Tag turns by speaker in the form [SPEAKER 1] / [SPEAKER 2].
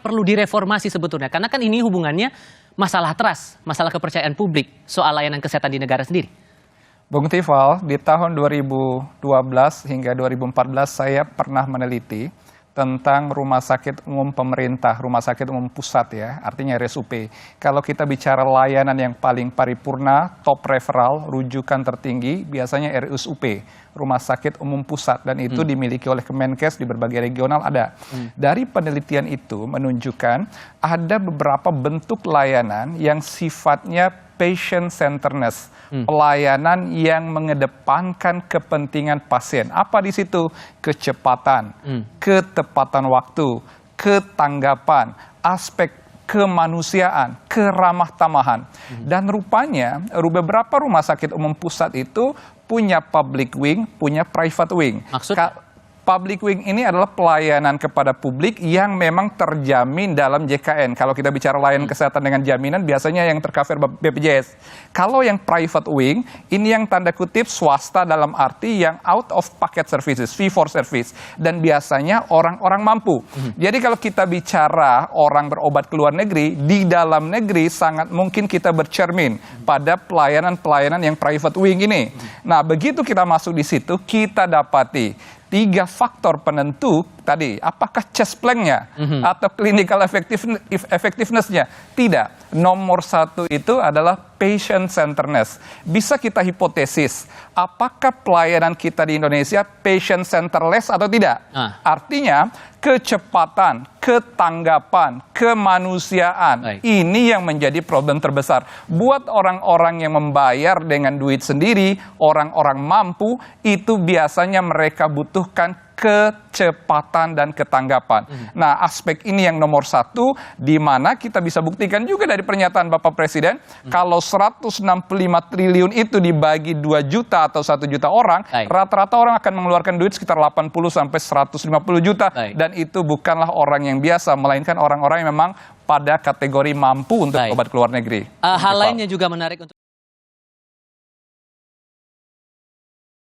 [SPEAKER 1] perlu direformasi sebetulnya? Karena kan ini hubungannya masalah trust, masalah kepercayaan publik soal layanan kesehatan di negara sendiri.
[SPEAKER 2] Bung Tifal, di tahun 2012 hingga 2014 saya pernah meneliti tentang rumah sakit umum pemerintah, rumah sakit umum pusat ya, artinya RSUP. Kalau kita bicara layanan yang paling paripurna, top referral, rujukan tertinggi, biasanya RSUP, rumah sakit umum pusat, dan itu dimiliki oleh Kemenkes di berbagai regional ada. Dari penelitian itu menunjukkan ada beberapa bentuk layanan yang sifatnya patient centeredness, pelayanan yang mengedepankan kepentingan pasien. Apa di situ? Kecepatan, ketepatan waktu, ketanggapan, aspek kemanusiaan, keramah tamahan. Dan rupanya beberapa rumah sakit umum pusat itu punya public wing, punya private wing.
[SPEAKER 1] Maksudnya?
[SPEAKER 2] Public wing ini adalah pelayanan kepada publik yang memang terjamin dalam JKN. Kalau kita bicara layanan kesehatan dengan jaminan, biasanya yang tercover BPJS. Kalau yang private wing, ini yang tanda kutip swasta dalam arti yang out of pocket services, fee for service. Dan biasanya orang-orang mampu. Jadi kalau kita bicara orang berobat ke luar negeri, di dalam negeri sangat mungkin kita bercermin pada pelayanan-pelayanan yang private wing ini. Nah, begitu kita masuk di situ, kita dapati 3 faktor penentu tadi, apakah chest plank-nya atau clinical effectiveness-nya? Tidak. Nomor 1 itu adalah patient centeredness. Bisa kita hipotesis, apakah pelayanan kita di Indonesia patient centerless atau tidak? Artinya, kecepatan, ketanggapan, kemanusiaan, ini yang menjadi problem terbesar. Buat orang-orang yang membayar dengan duit sendiri, orang-orang mampu, itu biasanya mereka butuhkan kecepatan dan ketanggapan. Nah, aspek ini yang nomor 1, di mana kita bisa buktikan juga dari pernyataan Bapak Presiden, kalau 165 triliun itu dibagi 2 juta atau 1 juta orang, rata-rata orang akan mengeluarkan duit sekitar 80 sampai 150 juta. Dan itu bukanlah orang yang biasa, melainkan orang-orang yang memang pada kategori mampu untuk obat ke luar negeri.
[SPEAKER 1] Hal lain yang juga menarik untuk